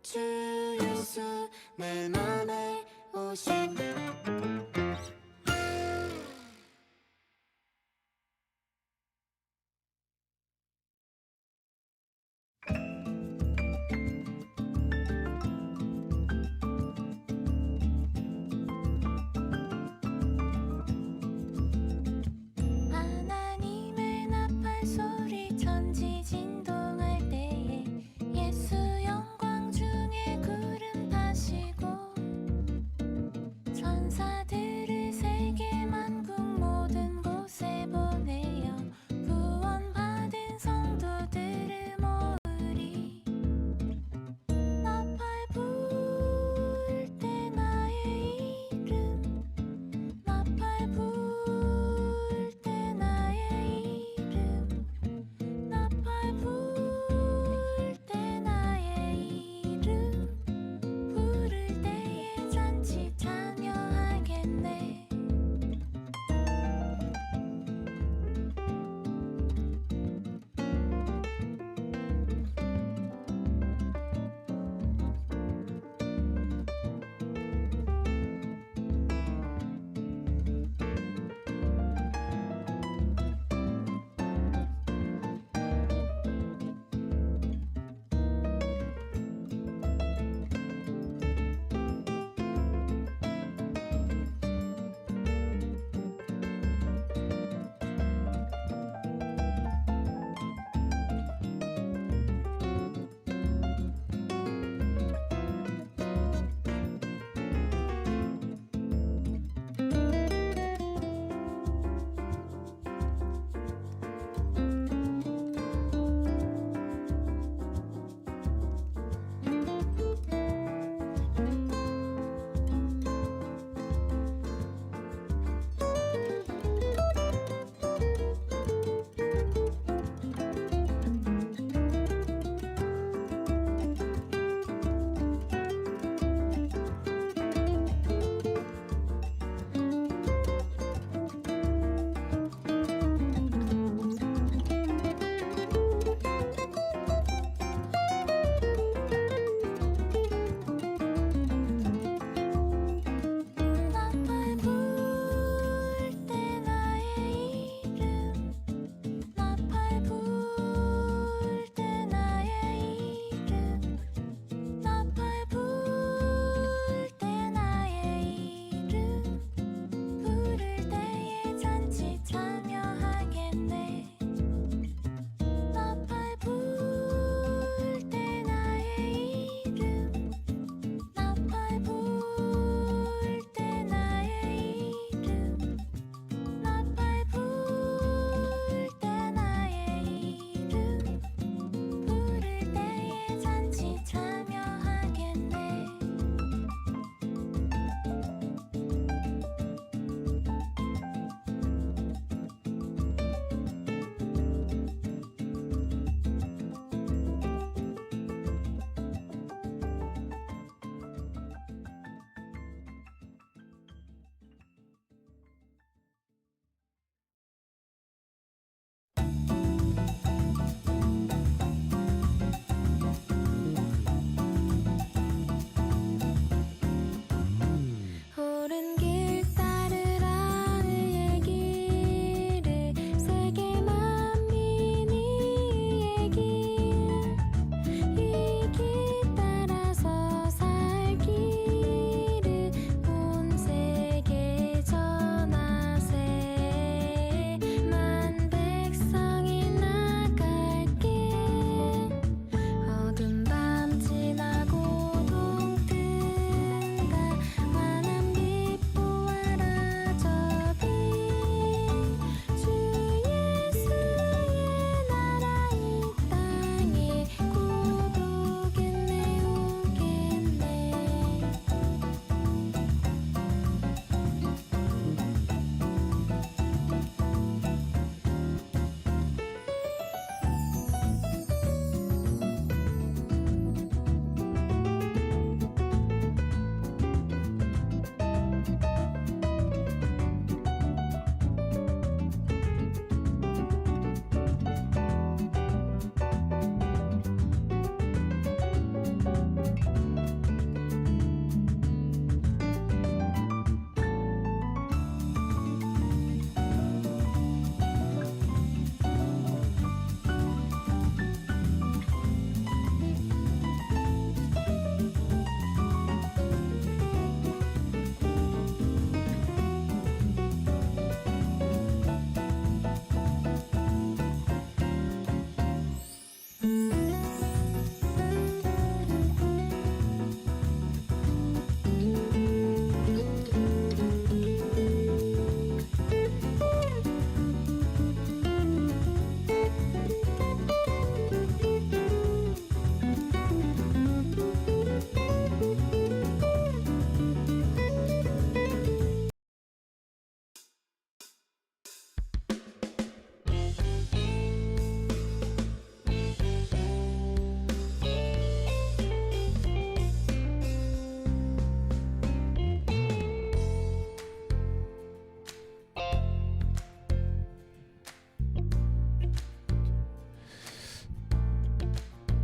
주 예수 내 맘에 오신 하나님의 나팔 소리 천지 진동할 때에 예수 영광 중에 구름 타시고 천사들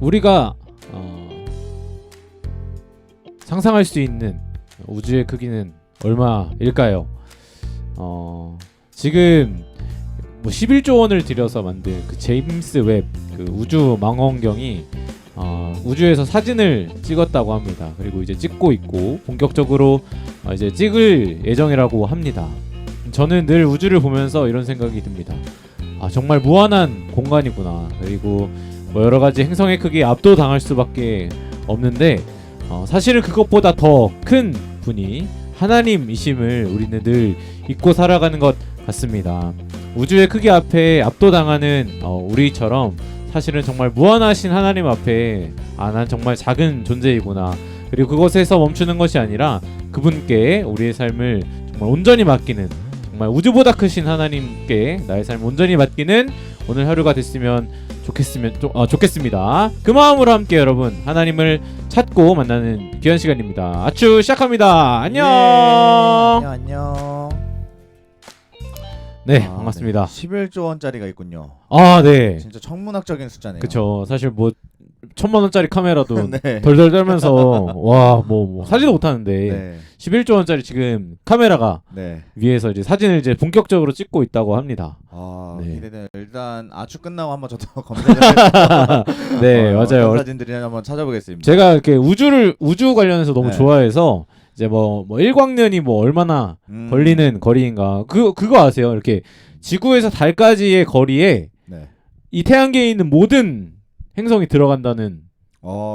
우리가 상상할 수 있는 우주의 크기는 얼마일까요? 지금 뭐 11조 원을 들여서 만든 그 제임스 웹 그 우주 망원경이 우주에서 사진을 찍었다고 합니다. 그리고 이제 찍고 있고 본격적으로 이제 찍을 예정이라고 합니다. 저는 늘 우주를 보면서 이런 생각이 듭니다. 정말 무한한 공간이구나. 그리고 뭐 여러 가지 행성의 크기에 압도당할 수밖에 없는데 사실은 그것보다 더 큰 분이 하나님이심을 우리는 늘 잊고 살아가는 것 같습니다. 우주의 크기 앞에 압도당하는 우리처럼 사실은 정말 무한하신 하나님 앞에 난 정말 작은 존재이구나. 그리고 그것에서 멈추는 것이 아니라 그분께 우리의 삶을 정말 온전히 맡기는, 정말 우주보다 크신 하나님께 나의 삶을 온전히 맡기는 오늘 하루가 됐으면 좋겠습니다. 그 마음으로 함께 여러분 하나님을 찾고 만나는 귀한 시간입니다. 아추 시작합니다. 안녕. 안녕. 네, 반갑습니다. 네. 11조 원짜리가 있군요. 네. 진짜 천문학적인 숫자네요. 그쵸. 사실 뭐 1,000만 원짜리 카메라도 네. 덜덜 떨면서 와, 뭐 사진도 못 하는데 네. 11조 원짜리 지금 카메라가 네. 위에서 이제 사진을 이제 본격적으로 찍고 있다고 합니다. 네. 기대돼요. 일단 아추 끝나고 한번 저도 검색을 해서 네, 맞아요. 어떤 사진들이 한번 찾아보겠습니다. 제가 이렇게 우주 관련해서 너무 네. 좋아해서 이제 뭐 일광년이 뭐 얼마나 걸리는 거리인가 그거 아세요? 이렇게 지구에서 달까지의 거리에 네. 이 태양계에 있는 모든 행성이 들어간다는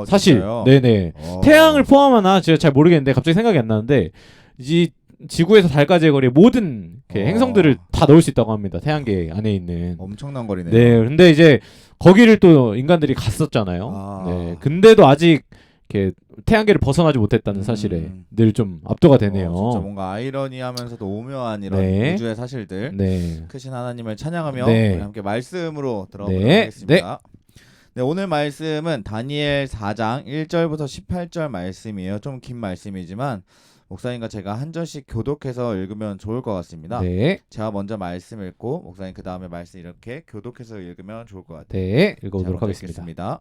사실. 진짜요? 네네. 태양을 포함하나 제가 잘 모르겠는데 갑자기 생각이 안 나는데 이 지구에서 달까지의 거리에 모든 행성들을 다 넣을 수 있다고 합니다. 태양계 안에 있는. 엄청난 거리네요. 네. 근데 이제 거기를 또 인간들이 갔었잖아요. 네. 근데도 아직 이렇게 태양계를 벗어나지 못했다는 사실에 늘 좀 압도가 되네요. 진짜 뭔가 아이러니하면서도 오묘한 이런 네. 우주의 사실들. 네. 크신 하나님을 찬양하며 네. 우리 함께 말씀으로 들어보도록 네. 하겠습니다. 네, 오늘 말씀은 다니엘 4장 1절부터 18절 말씀이에요. 좀 긴 말씀이지만 목사님과 제가 한 절씩 교독해서 읽으면 좋을 것 같습니다. 네. 제가 먼저 말씀 읽고 목사님 그 다음에 말씀 이렇게 교독해서 읽으면 좋을 것 같아요. 네. 읽어보도록 하겠습니다. 읽겠습니다.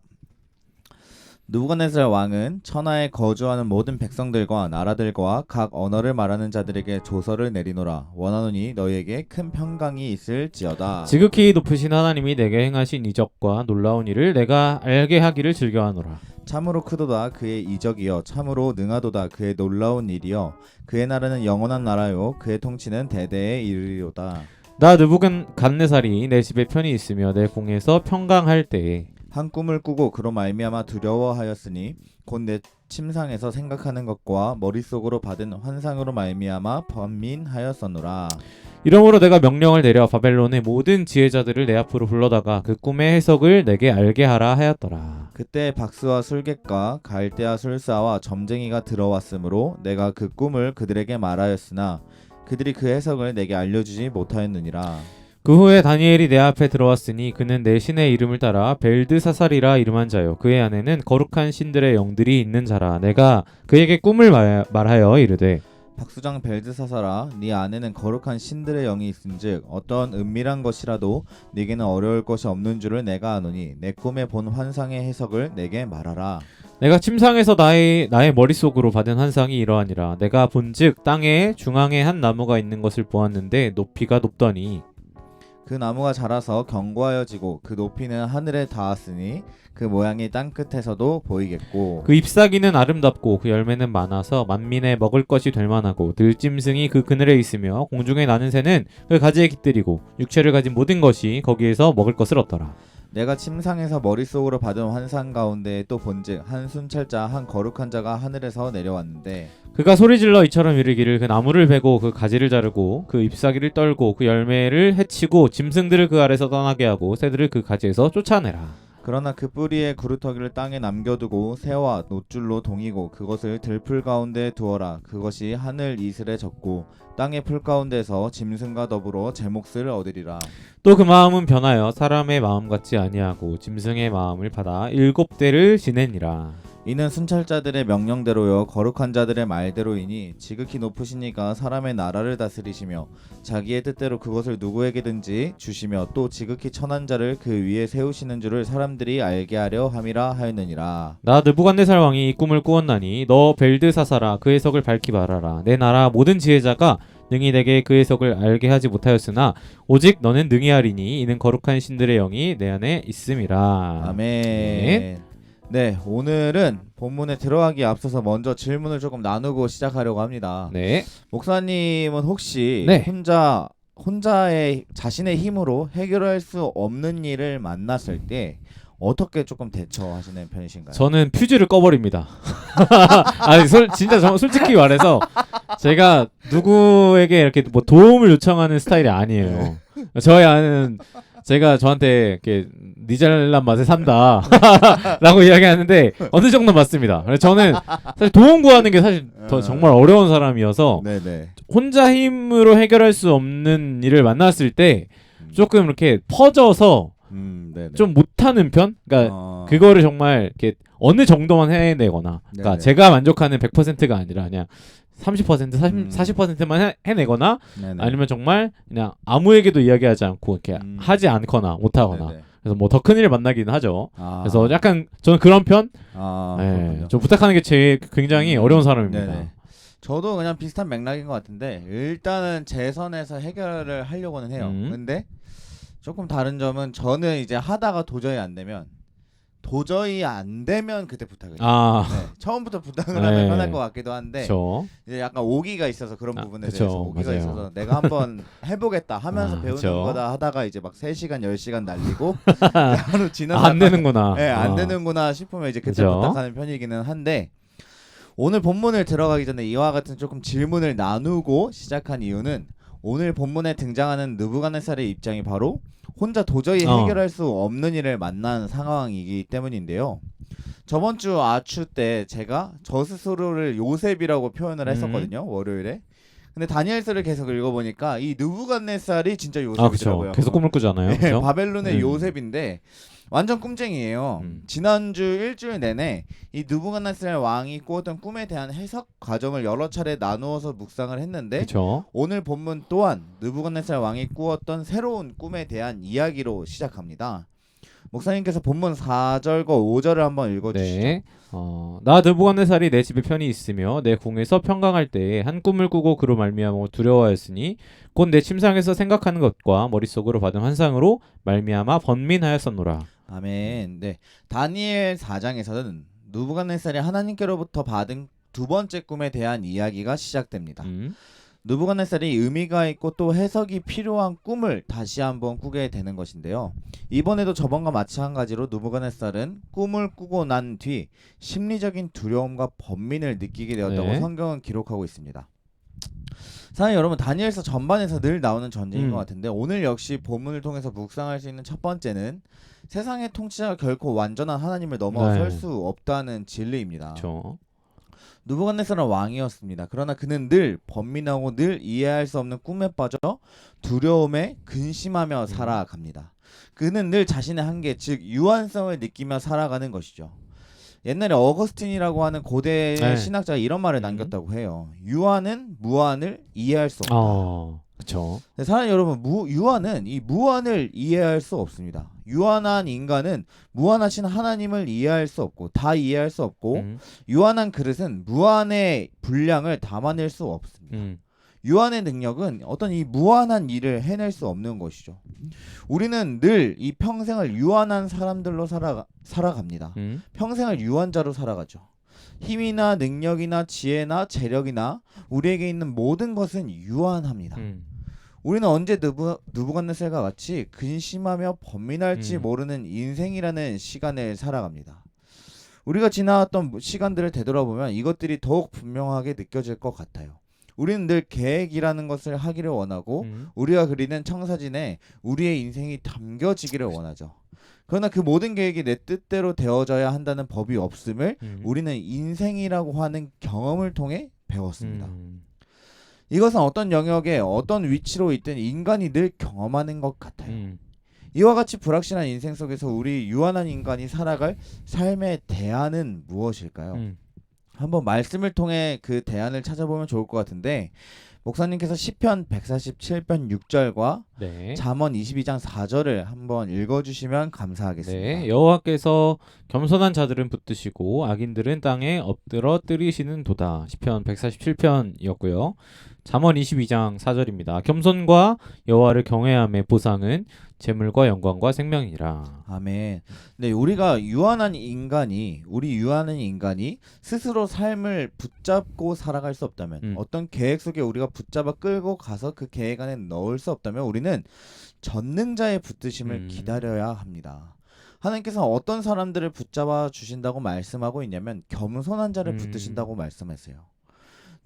느부갓네살 왕은 천하에 거주하는 모든 백성들과 나라들과 각 언어를 말하는 자들에게 조서를 내리노라. 원하노니 너희에게 큰 평강이 있을지어다. 지극히 높으신 하나님이 내게 행하신 이적과 놀라운 일을 내가 알게 하기를 즐겨하노라. 참으로 크도다 그의 이적이여, 참으로 능하도다 그의 놀라운 일이여. 그의 나라는 영원한 나라요, 그의 통치는 대대에 이르리로다. 나 느부갓네살이 내 집에 편히 있으며 내 공에서 평강할 때에 한 꿈을 꾸고 그로 말미암아 두려워하였으니 곧 내 침상에서 생각하는 것과 머릿속으로 받은 환상으로 말미암아 번민하였었노라. 이러므로 내가 명령을 내려 바벨론의 모든 지혜자들을 내 앞으로 불러다가 그 꿈의 해석을 내게 알게 하라 하였더라. 그때 박수와 술객과 갈대아 술사와 점쟁이가 들어왔으므로 내가 그 꿈을 그들에게 말하였으나 그들이 그 해석을 내게 알려주지 못하였느니라. 그 후에 다니엘이 내 앞에 들어왔으니 그는 내 신의 이름을 따라 벨드사살이라 이름한 자요, 그의 안에는 거룩한 신들의 영들이 있는 자라. 내가 그에게 꿈을 말하여 이르되 박수장 벨드사살아, 네 안에는 거룩한 신들의 영이 있은즉 어떤 은밀한 것이라도 네게는 어려울 것이 없는 줄을 내가 아노니 내 꿈에 본 환상의 해석을 내게 말하라. 내가 침상에서 나의 머릿속으로 받은 환상이 이러하니라. 내가 본즉 땅의 중앙에 한 나무가 있는 것을 보았는데 높이가 높더니 그 나무가 자라서 견고하여지고 그 높이는 하늘에 닿았으니 그 모양이 땅끝에서도 보이겠고 그 잎사귀는 아름답고 그 열매는 많아서 만민의 먹을 것이 될 만하고 들짐승이 그 그늘에 있으며 공중에 나는 새는 그 가지에 깃들이고 육체를 가진 모든 것이 거기에서 먹을 것을 얻더라. 내가 침상에서 머릿속으로 받은 환상 가운데 또 본즉 한 순찰자 한 거룩한 자가 하늘에서 내려왔는데 그가 소리질러 이처럼 이르기를 그 나무를 베고 그 가지를 자르고 그 잎사귀를 떨고 그 열매를 해치고 짐승들을 그 아래서 떠나게 하고 새들을 그 가지에서 쫓아내라. 그러나 그 뿌리의 구루터기를 땅에 남겨두고 새와 노줄로 동이고 그것을 들풀 가운데 두어라. 그것이 하늘 이슬에 젖고 땅의 풀 가운데서 짐승과 더불어 제 몫을 얻으리라. 또 그 마음은 변하여 사람의 마음 같지 아니하고 짐승의 마음을 받아 7대를 지내니라. 이는 순찰자들의 명령대로요 거룩한 자들의 말대로이니 지극히 높으시니가 사람의 나라를 다스리시며 자기의 뜻대로 그것을 누구에게든지 주시며 또 지극히 천한 자를 그 위에 세우시는 줄을 사람들이 알게 하려 함이라 하였느니라. 나 느부갓네살 왕이 이 꿈을 꾸었나니 너 벨드사사라 그 해석을 밝히 말하라. 내 나라 모든 지혜자가 능히 내게 그 해석을 알게 하지 못하였으나 오직 너는 능히 하리니 이는 거룩한 신들의 영이 내 안에 있음이라. 아멘. 네, 오늘은 본문에 들어가기 앞서서 먼저 질문을 조금 나누고 시작하려고 합니다. 네. 목사님은 혹시 네. 혼자의 자신의 힘으로 해결할 수 없는 일을 만났을 때 어떻게 조금 대처하시는 편이신가요? 저는 퓨즈를 꺼버립니다. 아니 진짜 솔직히 말해서 제가 누구에게 이렇게 뭐 도움을 요청하는 스타일이 아니에요. 저희 아는 제가 저한테 이렇게 니 잘난 맛에 산다 라고 이야기하는데 어느 정도 맞습니다. 그래서 저는 사실 도움 구하는 게 사실 더 정말 어려운 사람이어서 네네. 혼자 힘으로 해결할 수 없는 일을 만났을 때 조금 이렇게 퍼져서 네네. 좀 못하는 편? 그러니까 그거를 정말 이렇게 어느 정도만 해내거나 그러니까 네네. 제가 만족하는 100%가 아니라 그냥 30%, 40%만 해내거나 네네. 아니면 정말 그냥 아무에게도 이야기하지 않고 이렇게 하지 않거나 못하거나 네네. 그래서 뭐 더 큰 일을 만나기는 하죠. 아. 그래서 약간 저는 그런 편? 네, 그렇군요. 좀 부탁하는 게 굉장히 어려운 사람입니다. 네네. 저도 그냥 비슷한 맥락인 것 같은데 일단은 제 선에서 해결을 하려고는 해요. 근데 조금 다른 점은 저는 이제 하다가 도저히 안 되면 그때 부탁을 해요. 네, 처음부터 부탁을 하면 네. 편할 것 같기도 한데 그쵸. 이제 약간 오기가 있어서 그런 부분에 그쵸. 대해서 오기가 맞아요. 있어서 내가 한번 해보겠다 하면서 배우는 그쵸. 거다 하다가 이제 막 3시간 10시간 날리고 하루 지나서 안 되는구나. 네, 안 되는구나 싶으면 이제 그때 그쵸. 부탁하는 편이기는 한데 오늘 본문을 들어가기 전에 이와 같은 조금 질문을 나누고 시작한 이유는 오늘 본문에 등장하는 느부갓네살의 입장이 바로 혼자 도저히 해결할 수 없는 일을 만난 상황이기 때문인데요. 저번 주 아추 때 제가 저 스스로를 요셉이라고 표현을 했었거든요. 월요일에. 근데 다니엘서를 계속 읽어보니까 이 느부갓네살이 진짜 요셉이더라고요. 계속 꿈을 꾸잖아요. 네, 그쵸? 바벨론의 요셉인데 완전 꿈쟁이에요. 지난주 일주일 내내 이 느부갓네살 왕이 꾸었던 꿈에 대한 해석 과정을 여러 차례 나누어서 묵상을 했는데 그쵸? 오늘 본문 또한 느부갓네살 왕이 꾸었던 새로운 꿈에 대한 이야기로 시작합니다. 목사님께서 본문 4절과 5절을 한번 읽어주시죠. 네. 나 느부갓네살이 내 집에 편히 있으며 내 궁에서 평강할 때에 한 꿈을 꾸고 그로 말미암아 두려워하였으니 곧 내 침상에서 생각하는 것과 머릿속으로 받은 환상으로 말미암아 번민하였었노라. 아멘. 네. 다니엘 4장에서는 느부갓네살이 하나님께로부터 받은 두 번째 꿈에 대한 이야기가 시작됩니다. 느부갓네살이 의미가 있고 또 해석이 필요한 꿈을 다시 한번 꾸게 되는 것인데요. 이번에도 저번과 마찬가지로 느부갓네살은 꿈을 꾸고 난 뒤 심리적인 두려움과 번민을 느끼게 되었다고 네. 성경은 기록하고 있습니다. 사실 여러분 다니엘서 전반에서 늘 나오는 전제인 것 같은데 오늘 역시 본문을 통해서 묵상할 수 있는 첫 번째는 세상의 통치자가 결코 완전한 하나님을 넘어설 수 없다는 진리입니다. 그쵸. 느부갓네살은 왕이었습니다. 그러나 그는 늘 번민하고 늘 이해할 수 없는 꿈에 빠져 두려움에 근심하며 살아갑니다. 그는 늘 자신의 한계, 즉 유한성을 느끼며 살아가는 것이죠. 옛날에 어거스틴이라고 하는 고대 신학자가 이런 말을 남겼다고 해요. 유한은 무한을 이해할 수 없다. 그쵸. 사랑하는 여러분, 유한은 이 무한을 이해할 수 없습니다. 유한한 인간은 무한하신 하나님을 이해할 수 없고 다 이해할 수 없고 유한한 그릇은 무한의 분량을 담아낼 수 없습니다. 유한의 능력은 어떤 이 무한한 일을 해낼 수 없는 것이죠. 우리는 늘 이 평생을 유한한 사람들로 살아갑니다. 평생을 유한자로 살아가죠. 힘이나 능력이나 지혜나 재력이나 우리에게 있는 모든 것은 유한합니다. 우리는 언제 느부갓네살과 같이 근심하며 번민할지 모르는 인생이라는 시간을 살아갑니다. 우리가 지나왔던 시간들을 되돌아보면 이것들이 더욱 분명하게 느껴질 것 같아요. 우리는 늘 계획이라는 것을 하기를 원하고 우리가 그리는 청사진에 우리의 인생이 담겨지기를 원하죠. 그러나 그 모든 계획이 내 뜻대로 되어져야 한다는 법이 없음을 우리는 인생이라고 하는 경험을 통해 배웠습니다. 이것은 어떤 영역에 어떤 위치로 있든 인간이 늘 경험하는 것 같아요. 이와 같이 불확실한 인생 속에서 우리 유한한 인간이 살아갈 삶의 대안은 무엇일까요? 한번 말씀을 통해 그 대안을 찾아보면 좋을 것 같은데 목사님께서 시편 147편 6절과 네. 잠언 22장 4절을 한번 읽어주시면 감사하겠습니다. 네, 여호와께서 겸손한 자들은 붙드시고 악인들은 땅에 엎드러뜨리시는 도다. 시편 147편이었고요. 잠언 22장 4절입니다. 겸손과 여호와를 경외함의 보상은 재물과 영광과 생명이라. 아멘. 네, 우리가 유한한 인간이 스스로 삶을 붙잡고 살아갈 수 없다면 어떤 계획 속에 우리가 붙잡아 끌고 가서 그 계획 안에 넣을 수 없다면 우리는 전능자의 붙드심을 기다려야 합니다. 하나님께서 어떤 사람들을 붙잡아 주신다고 말씀하고 있냐면 겸손한 자를 붙드신다고 말씀하세요.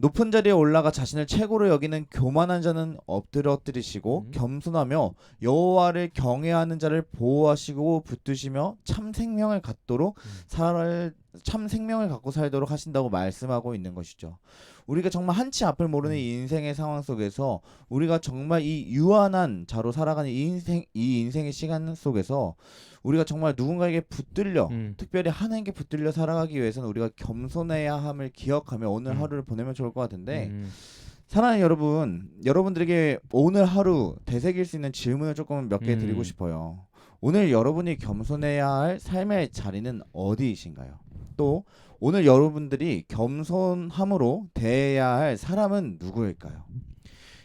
높은 자리에 올라가 자신을 최고로 여기는 교만한 자는 엎드러뜨리시고 겸손하며 여호와를 경외하는 자를 보호하시고 붙드시며 참 생명을 갖고 살도록 하신다고 말씀하고 있는 것이죠. 우리가 정말 한치 앞을 모르는 이 인생의 상황 속에서 우리가 정말 이 유한한 자로 살아가는 이 인생의 시간 속에서 우리가 정말 누군가에게 붙들려 특별히 하나님께 붙들려 살아가기 위해서는 우리가 겸손해야 함을 기억하며 오늘 하루를 보내면 좋을 것 같은데 사랑하는 여러분들에게 오늘 하루 되새길 수 있는 질문을 조금 몇 개 드리고 싶어요. 오늘 여러분이 겸손해야 할 삶의 자리는 어디이신가요? 또 오늘 여러분들이 겸손함으로 대해야 할 사람은 누구일까요?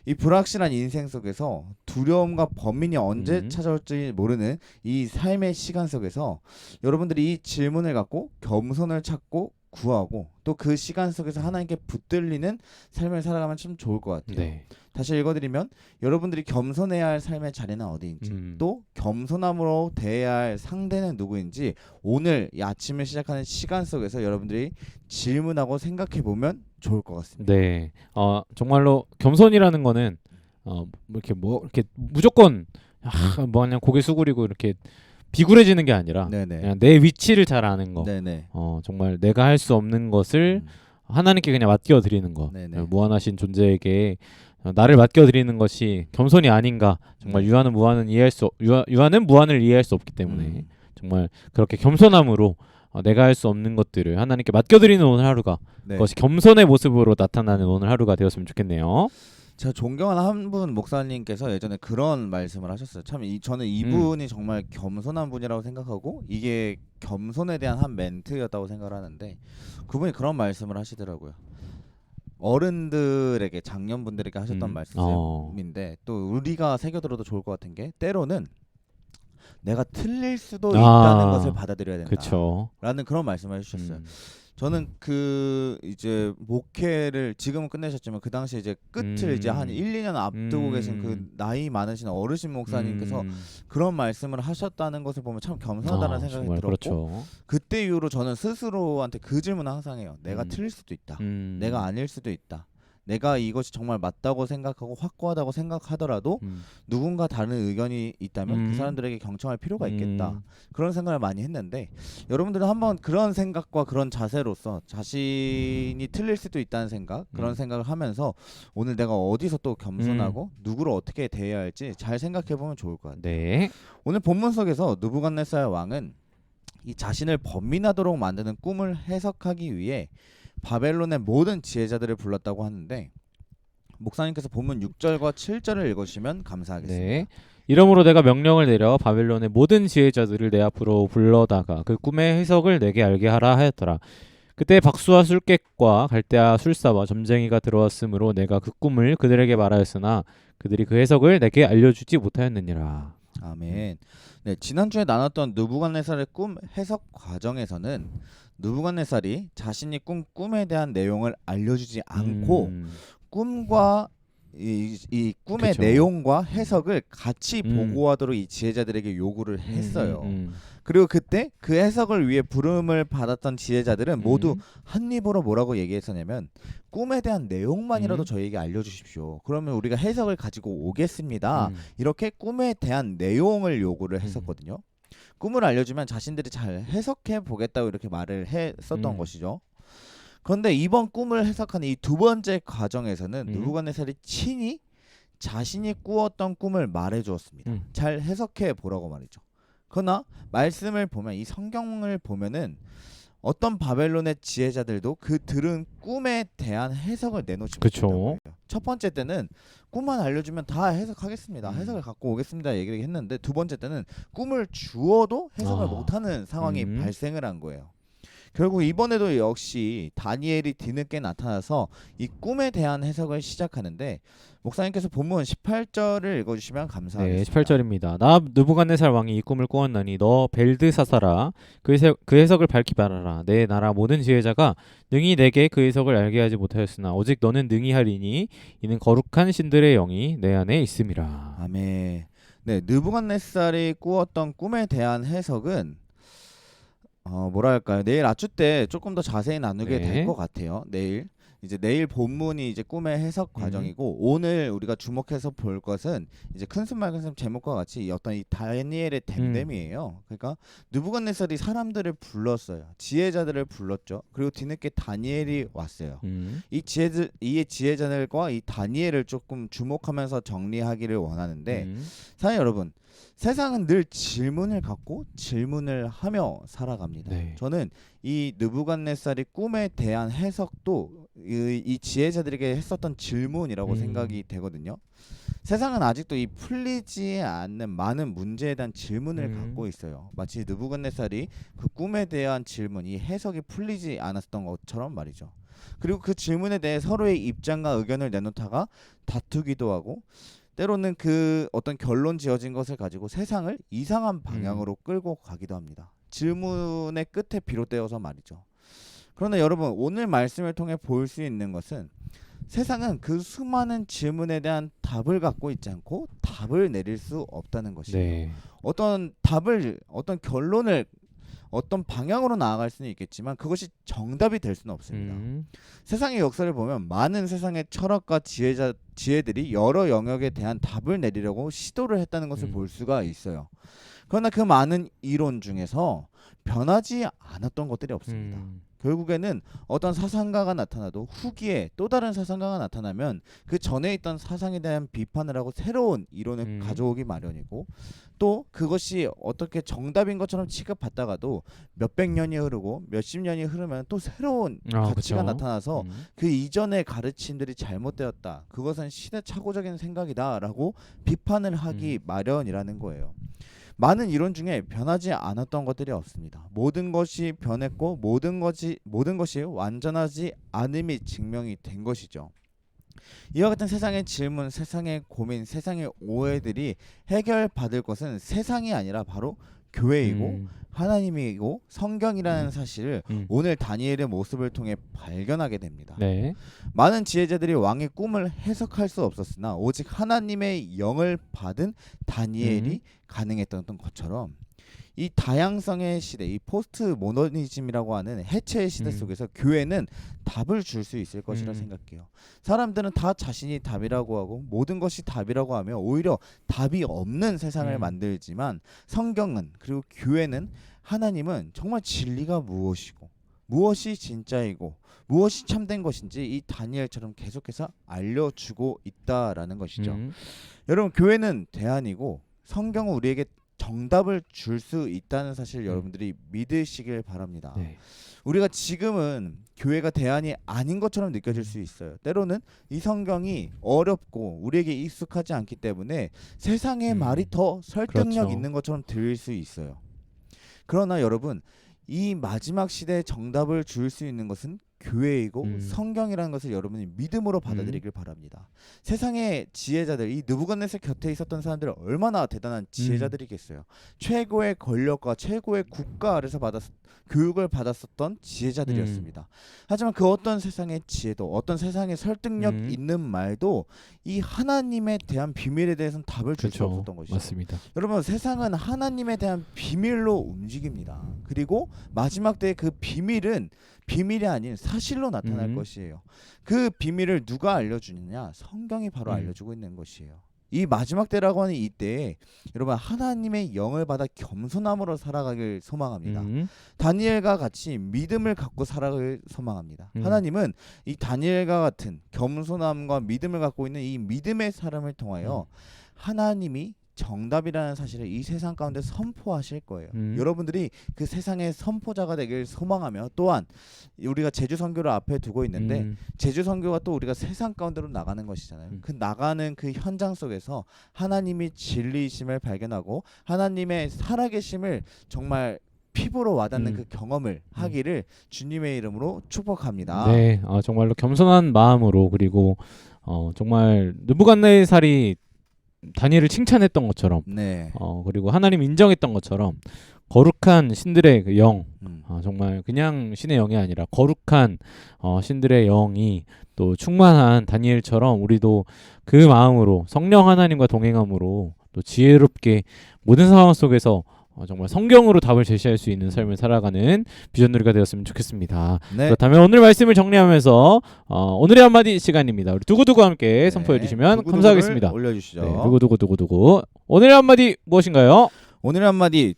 이 불확실한 인생 속에서 두려움과 범민이 언제 찾아올지 모르는 이 삶의 시간 속에서 여러분들이 이 질문을 갖고 겸손을 찾고 구하고 또 그 시간 속에서 하나님께 붙들리는 삶을 살아가면 참 좋을 것 같아요. 네. 다시 읽어드리면 여러분들이 겸손해야 할 삶의 자리는 어디인지 또 겸손함으로 대해야 할 상대는 누구인지 오늘 이 아침을 시작하는 시간 속에서 여러분들이 질문하고 생각해보면 좋을 것 같습니다. 네. 정말로 겸손이라는 거는 이렇게 무조건 그냥 고개 숙이고 이렇게 비굴해지는 게 아니라 네네. 그냥 내 위치를 잘 아는 거. 네네. 정말 내가 할 수 없는 것을 하나님께 그냥 맡겨 드리는 거. 네네. 무한하신 존재에게 나를 맡겨 드리는 것이 겸손이 아닌가. 정말 유한은 무한을 이해할 수 없기 때문에 정말 그렇게 겸손함으로 내가 할 수 없는 것들을 하나님께 맡겨 드리는 오늘 하루가 네. 그것이 겸손의 모습으로 나타나는 오늘 하루가 되었으면 좋겠네요. 제가 존경하는 한 분 목사님께서 예전에 그런 말씀을 하셨어요. 참 저는 이분이 정말 겸손한 분이라고 생각하고 이게 겸손에 대한 한 멘트였다고 생각을 하는데 그분이 그런 말씀을 하시더라고요. 어른들에게 장년분들에게 하셨던 말씀인데 또 우리가 새겨들어도 좋을 것 같은 게 때로는 내가 틀릴 수도 있다는 것을 받아들여야 된다. 그쵸. 라는 그런 말씀을 해주셨어요. 저는 그 이제 목회를 지금은 끝내셨지만 그 당시에 이제 끝을 이제 한 1, 2년 앞두고 계신 그 나이 많으신 어르신 목사님께서 그런 말씀을 하셨다는 것을 보면 참 겸손하다는 생각이 들었고 그렇죠. 그때 이후로 저는 스스로한테 그 질문을 항상 해요. 내가 틀릴 수도 있다. 내가 아닐 수도 있다. 내가 이것이 정말 맞다고 생각하고 확고하다고 생각하더라도 누군가 다른 의견이 있다면 그 사람들에게 경청할 필요가 있겠다. 그런 생각을 많이 했는데 여러분들은 한번 그런 생각과 그런 자세로서 자신이 틀릴 수도 있다는 생각 그런 생각을 하면서 오늘 내가 어디서 또 겸손하고 누구를 어떻게 대해야 할지 잘 생각해보면 좋을 것 같아요. 네. 오늘 본문 속에서 느부갓네살 왕은 이 자신을 번민하도록 만드는 꿈을 해석하기 위해 바벨론의 모든 지혜자들을 불렀다고 하는데 목사님께서 본문 6절과 7절을 읽으시면 감사하겠습니다. 네. 이러므로 내가 명령을 내려 바벨론의 모든 지혜자들을 내 앞으로 불러다가 그 꿈의 해석을 내게 알게 하라 하였더라. 그때 박수와 술객과 갈대아 술사와 점쟁이가 들어왔으므로 내가 그 꿈을 그들에게 말하였으나 그들이 그 해석을 내게 알려주지 못하였느니라. 아멘. 네, 지난주에 나눴던 느부갓네살의 꿈 해석 과정에서는 느부갓네살이 자신이 꿈에 대한 내용을 알려주지 않고 꿈과 이 꿈의 그쵸. 내용과 해석을 같이 보고하도록 이 지혜자들에게 요구를 했어요. 그리고 그때 그 해석을 위해 부름을 받았던 지혜자들은 모두 한 입으로 뭐라고 얘기했었냐면 꿈에 대한 내용만이라도 저희에게 알려주십시오. 그러면 우리가 해석을 가지고 오겠습니다. 이렇게 꿈에 대한 내용을 요구를 했었거든요. 꿈을 알려주면 자신들이 잘 해석해 보겠다고 이렇게 말을 했었던 것이죠. 그런데 이번 꿈을 해석하는 이 두 번째 과정에서는 느부갓네살이 친히 자신이 꾸었던 꿈을 말해주었습니다. 음. 잘 해석해 보라고 말이죠. 그러나 말씀을 보면 이 성경을 보면은 어떤 바벨론의 지혜자들도 그 들은 꿈에 대한 해석을 내놓지 그쵸. 못했던 거예요. 첫 번째 때는 꿈만 알려주면 다 해석하겠습니다. 해석을 갖고 오겠습니다. 얘기를 했는데 두 번째 때는 꿈을 주어도 해석을 못하는 상황이 발생을 한 거예요. 결국 이번에도 역시 다니엘이 뒤늦게 나타나서 이 꿈에 대한 해석을 시작하는데 목사님께서 본문 18절을 읽어주시면 네, 감사하겠습니다. 18절입니다. 나 느부갓네살 왕이 이 꿈을 꾸었나니 너 벨드사사라 그 해석을 밝히 말하라. 내 나라 모든 지혜자가 능히 내게 그 해석을 알게 하지 못하였으나 오직 너는 능히 하리니 이는 거룩한 신들의 영이 내 안에 있음이라. 아멘. 네, 느부갓네살이 꾸었던 꿈에 대한 해석은 뭐랄까요? 내일 아추 때 조금 더 자세히 나누게 네. 될 것 같아요. 내일 본문이 이제 꿈의 해석 과정이고 오늘 우리가 주목해서 볼 것은 이제 큰숨 맑은 샘 제목과 같이 어떤 이 다니엘의 댐댐이에요. 그러니까 느부갓네살이 사람들을 불렀어요. 지혜자들을 불렀죠. 그리고 뒤늦게 다니엘이 왔어요. 이 지혜자들과 이 다니엘을 조금 주목하면서 정리하기를 원하는데 사실 여러분 세상은 늘 질문을 갖고 질문을 하며 살아갑니다. 네. 저는 이 느부갓네살이 꿈에 대한 해석도 이 지혜자들에게 했었던 질문이라고 생각이 되거든요. 세상은 아직도 이 풀리지 않는 많은 문제에 대한 질문을 갖고 있어요. 마치 느부갓네살이 그 꿈에 대한 질문, 이 해석이 풀리지 않았던 것처럼 말이죠. 그리고 그 질문에 대해 서로의 입장과 의견을 내놓다가 다투기도 하고 때로는 그 어떤 결론 지어진 것을 가지고 세상을 이상한 방향으로 끌고 가기도 합니다. 질문의 끝에 비롯되어서 말이죠. 그러나 여러분 오늘 말씀을 통해 볼 수 있는 것은 세상은 그 수많은 질문에 대한 답을 갖고 있지 않고 답을 내릴 수 없다는 것이에요. 네. 어떤 결론을 어떤 방향으로 나아갈 수는 있겠지만 그것이 정답이 될 수는 없습니다. 세상의 역사를 보면 많은 세상의 철학과 지혜들이 여러 영역에 대한 답을 내리려고 시도를 했다는 것을 볼 수가 있어요. 그러나 그 많은 이론 중에서 변하지 않았던 것들이 없습니다. 결국에는 어떤 사상가가 나타나도 후기에 또 다른 사상가가 나타나면 그 전에 있던 사상에 대한 비판을 하고 새로운 이론을 가져오기 마련이고 또 그것이 어떻게 정답인 것처럼 취급받다가도 몇백 년이 흐르고 몇십 년이 흐르면 또 새로운 가치가 그쵸. 나타나서 그 이전의 가르침들이 잘못되었다. 그것은 시대착오적인 생각이다 라고 비판을 하기 마련이라는 거예요. 많은 이론 중에 변하지 않았던 것들이 없습니다. 모든 것이 변했고 모든 것이 완전하지 않음이 증명이 된 것이죠. 이와 같은 세상의 질문, 세상의 고민, 세상의 오해들이 해결받을 것은 세상이 아니라 바로 교회이고 하나님이고 성경이라는 사실을 오늘 다니엘의 모습을 통해 발견하게 됩니다. 네. 많은 지혜자들이 왕의 꿈을 해석할 수 없었으나 오직 하나님의 영을 받은 다니엘이 가능했던 것처럼 이 다양성의 시대, 이 포스트 모더니즘이라고 하는 해체의 시대 속에서 교회는 답을 줄 수 있을 것이라 생각해요. 사람들은 다 자신이 답이라고 하고 모든 것이 답이라고 하며 오히려 답이 없는 세상을 만들지만 성경은 그리고 교회는 하나님은 정말 진리가 무엇이고 무엇이 진짜이고 무엇이 참된 것인지 이 다니엘처럼 계속해서 알려주고 있다라는 것이죠. 여러분 교회는 대안이고 성경은 우리에게 정답을 줄 수 있다는 사실 여러분들이 믿으시길 바랍니다. 네. 우리가 지금은 교회가 대안이 아닌 것처럼 느껴질 수 있어요. 때로는 이 성경이 어렵고 우리에게 익숙하지 않기 때문에 세상의 말이 더 설득력 그렇죠. 있는 것처럼 들릴 수 있어요. 그러나 여러분 이 마지막 시대에 정답을 줄 수 있는 것은 교회이고 성경이라는 것을 여러분이 믿음으로 받아들이길 바랍니다. 세상의 지혜자들, 이 느부갓네살 곁에 있었던 사람들은 얼마나 대단한 지혜자들이겠어요. 최고의 권력과 최고의 국가 아래서 교육을 받았었던 지혜자들이었습니다. 하지만 그 어떤 세상의 지혜도 어떤 세상의 설득력 있는 말도 이 하나님에 대한 비밀에 대해서는 답을 줄 수 그렇죠. 없었던 것이죠. 맞습니다. 여러분 세상은 하나님에 대한 비밀로 움직입니다. 그리고 마지막 때의 그 비밀은 비밀이 아닌 사실로 나타날 것이에요. 그 비밀을 누가 알려주느냐? 성경이 바로 알려주고 있는 것이에요. 이 마지막 때라고 하는 이때에 여러분 하나님의 영을 받아 겸손함으로 살아가길 소망합니다. 다니엘과 같이 믿음을 갖고 살아가길 소망합니다. 하나님은 이 다니엘과 같은 겸손함과 믿음을 갖고 있는 이 믿음의 사람을 통하여 하나님이 정답이라는 사실을 이 세상 가운데 선포하실 거예요. 여러분들이 그 세상의 선포자가 되길 소망하며, 또한 우리가 제주 선교를 앞에 두고 있는데 제주 선교가 또 우리가 세상 가운데로 나가는 것이잖아요. 그 나가는 그 현장 속에서 하나님이 진리이심을 발견하고 하나님의 살아계심을 정말 피부로 와닿는 그 경험을 하기를 주님의 이름으로 축복합니다. 네, 정말로 겸손한 마음으로, 그리고 정말 느부갓네살이 다니엘을 칭찬했던 것처럼, 네. 그리고 하나님 인정했던 것처럼 거룩한 신들의 그 영, 정말 그냥 신의 영이 아니라 거룩한 신들의 영이 또 충만한 다니엘처럼 우리도 그 마음으로 성령 하나님과 동행함으로 또 지혜롭게 모든 상황 속에서 정말 성경으로 답을 제시할 수 있는 삶을 살아가는 비전누리가 되었으면 좋겠습니다. 네. 그렇다면 오늘 말씀을 정리하면서 오늘의 한마디 시간입니다. 우리 두구두구 함께 선포해 주시면 감사하겠습니다. 올려주시죠. 네, 두구두구. 오늘의 한마디 무엇인가요? 오늘의 한마디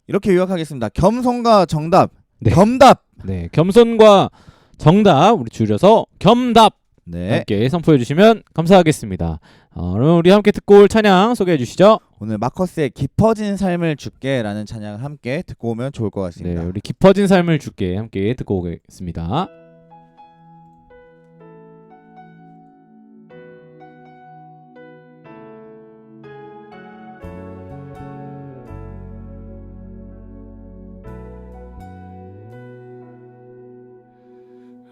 이렇게 요약하겠습니다. 겸손과 정답. 네. 겸답. 네, 겸손과 정답, 우리 줄여서 겸답. 네. 함께 선포해 주시면 감사하겠습니다. 그럼 우리 함께 듣고 올 찬양 소개해 주시죠. 오늘 마커스의 깊어진 삶을 주께 라는 찬양을 함께 듣고 오면 좋을 것 같습니다. 네, 우리 깊어진 삶을 주께 함께 듣고 오겠습니다.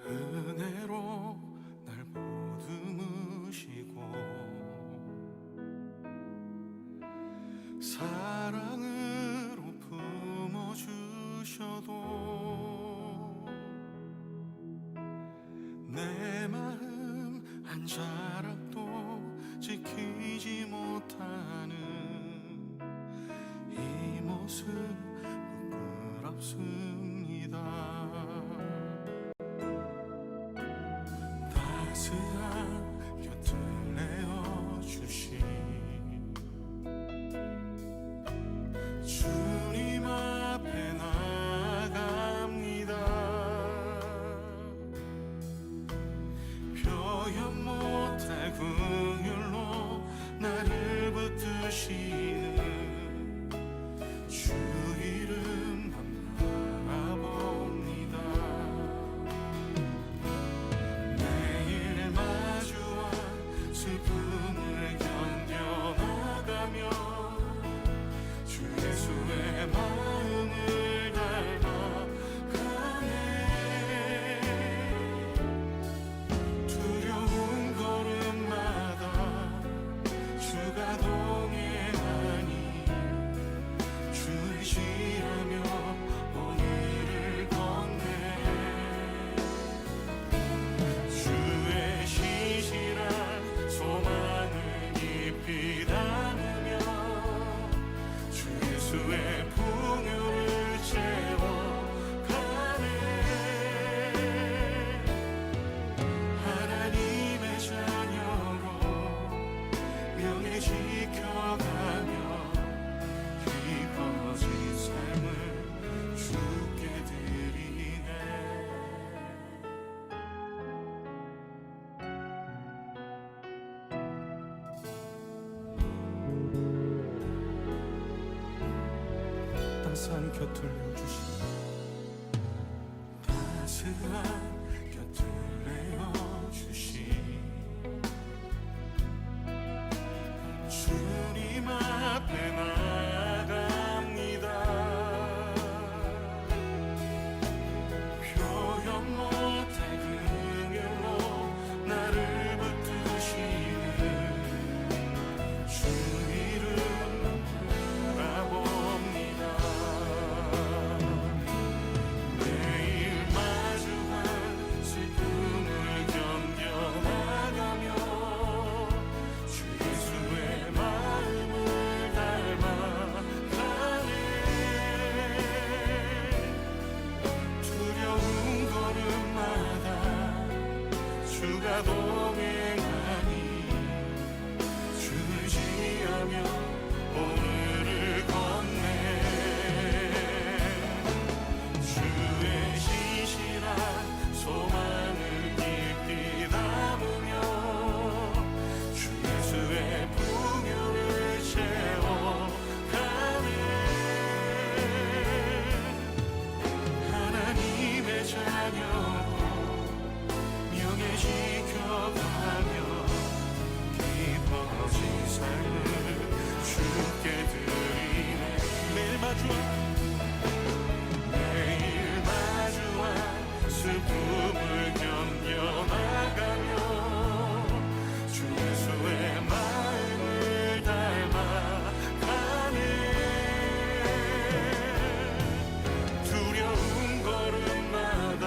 은혜로 날 보듬으시고 사랑으로 품어주셔도 내 마음 한 자락도 지키지 못하는 이 모습 부끄럽습니다. 따스한 곁을 내어주신 주님 앞에 나갑니다. 표현 못할 긍휼로 나를 붙드시는 주 이름만 바라봅니다. 매일 마주한 슬픔을 견뎌나가며 주 예수의 마음을 닮아가네. 두려운 걸음마다 주가 동행하니 주 의지하며 오늘을 걷네. 주의 신실한 소망을 깊이 담으며 주 예수의 풍요를 채워가네. 하나님의 자녀로 명예 지켜가며 깊어진 삶을 주께 드리네. 따스한 곁을 내어주신 따스한 곁을 내어주신 주님 앞에 나갑니다. 표현 못할 긍휼로 나를 붙드시는 주 이름만 바라봅니다. 매일 마주한 슬픔을 견뎌나가며 주 예수의 마음을 닮아가네. 두려운 걸음마다 주가 동행하니 주 의지 나가며 오늘을 건네 주의 신실한 소망을 깊이 담으며 주 예수의 풍요를 채워가네 하나님의 자녀로 명예 지켜가며 기뻐진 삶을 주께 드리네 매일 마주한 슬픔을 견뎌나가며 주 예수의 마음을 닮아가네 두려운 걸음마다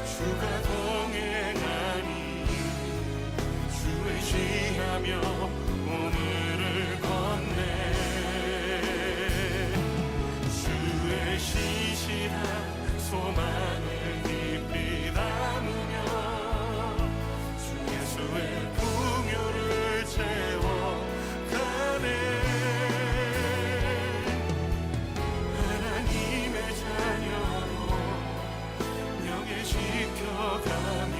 주가 동행하니 주 의지하며 오늘을 건네 주의 신실한 소망을 깊이 담으며 주 예수의 풍요를 채워가네 하나님의 자녀로 명예 지켜가며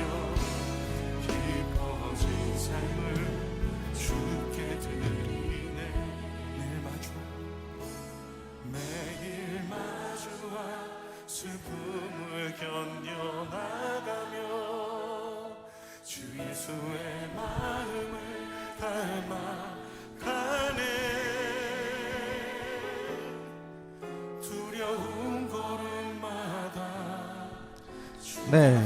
깊어진 삶을 주께 드리네 매일 마주한 슬픔을 견뎌나가며 주 예수의 마음을 닮아가네 두려운 걸음마다 네,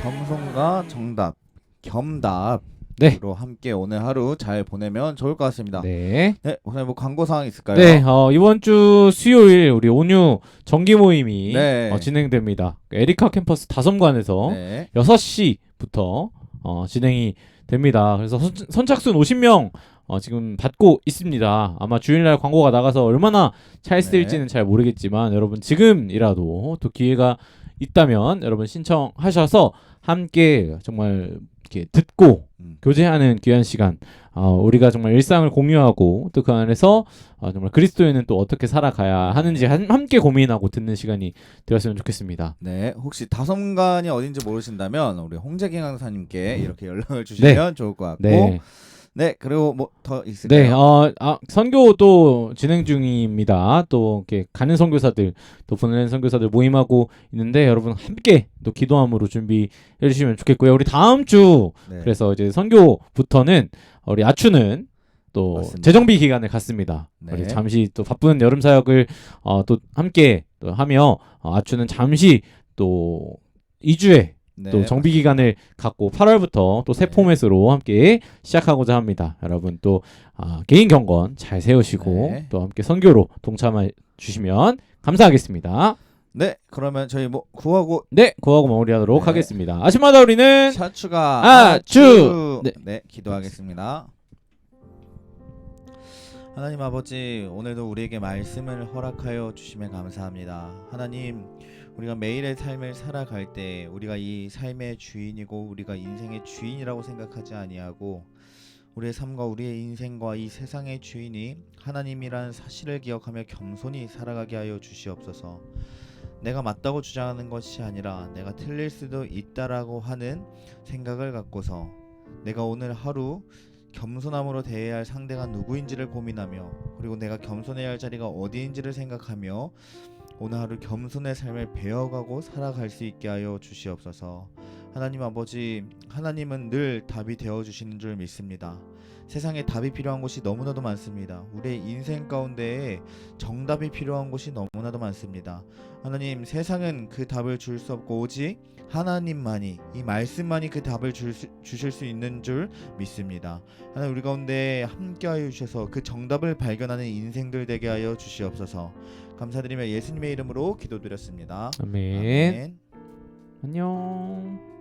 겸손과 정답, 겸답으로 네. 함께 오늘 하루 잘 보내면 좋을 것 같습니다. 네. 네, 오늘 뭐 광고 사항 있을까요? 네, 이번 주 수요일 우리 온유 정기 모임이 네. 진행됩니다. 에리카 캠퍼스 다섬관에서 네. 6시부터 진행이 됩니다. 그래서 선착순 50명 지금 받고 있습니다. 아마 주일날 광고가 나가서 얼마나 찰스일지는 잘 모르겠지만 여러분 지금이라도 또 기회가 있다면 여러분 신청하셔서 함께 정말 이렇게 듣고 교제하는 귀한 시간 우리가 정말 일상을 공유하고 또 그 안에서 정말 그리스도인은 또 어떻게 살아가야 하는지 함께 고민하고 듣는 시간이 되었으면 좋겠습니다. 네, 혹시 다섬관이 어딘지 모르신다면 우리 홍재경 강사님께 이렇게 연락을 주시면 좋을 것 같고 네. 네, 그리고 뭐 더 네, 있을까요? 선교 또 진행 중입니다. 또 이렇게 가는 선교사들, 또 보내는 선교사들 모임하고 있는데 여러분 함께 또 기도함으로 준비해 주시면 좋겠고요. 우리 다음 주 네. 그래서 이제 선교부터는 우리 아추는 또 맞습니다. 재정비 기간을 갖습니다. 네. 우리 잠시 또 바쁜 여름 사역을 또 함께 또 하며 아추는 잠시 또 2주에 네, 또 정비 기간을 갖고 8월부터 또 새 네. 포맷으로 함께 시작하고자 합니다. 여러분 또 개인 경건 잘 세우시고 네. 또 함께 선교로 동참해 주시면 감사하겠습니다. 네, 그러면 저희 뭐 구하고 네, 구하고 마무리하도록 네. 하겠습니다. 아침마다 우리는 샤추가 아추! 네. 네, 기도하겠습니다. 하나님 아버지, 오늘도 우리에게 말씀을 허락하여 주시면 감사합니다. 하나님, 우리가 매일의 삶을 살아갈 때 우리가 이 삶의 주인이고 우리가 인생의 주인이라고 생각하지 아니하고 우리의 삶과 우리의 인생과 이 세상의 주인이 하나님이란 사실을 기억하며 겸손히 살아가게 하여 주시옵소서. 내가 맞다고 주장하는 것이 아니라 내가 틀릴 수도 있다라고 하는 생각을 갖고서 내가 오늘 하루 겸손함으로 대해야 할 상대가 누구인지를 고민하며 그리고 내가 겸손해야 할 자리가 어디인지를 생각하며 오늘 하루 겸손의 삶을 배워가고 살아갈 수 있게 하여 주시옵소서. 하나님 아버지, 하나님은 늘 답이 되어주시는 줄 믿습니다. 세상에 답이 필요한 곳이 너무나도 많습니다. 우리의 인생 가운데에 정답이 필요한 곳이 너무나도 많습니다. 하나님, 세상은 그 답을 줄 수 없고 오직 하나님만이, 이 말씀만이 그 답을 주실 수 있는 줄 믿습니다. 하나님, 우리 가운데 함께하여 주셔서 그 정답을 발견하는 인생들 되게 하여 주시옵소서. 감사드리며 예수님의 이름으로 기도드렸습니다. 아멘. 아멘. 안녕.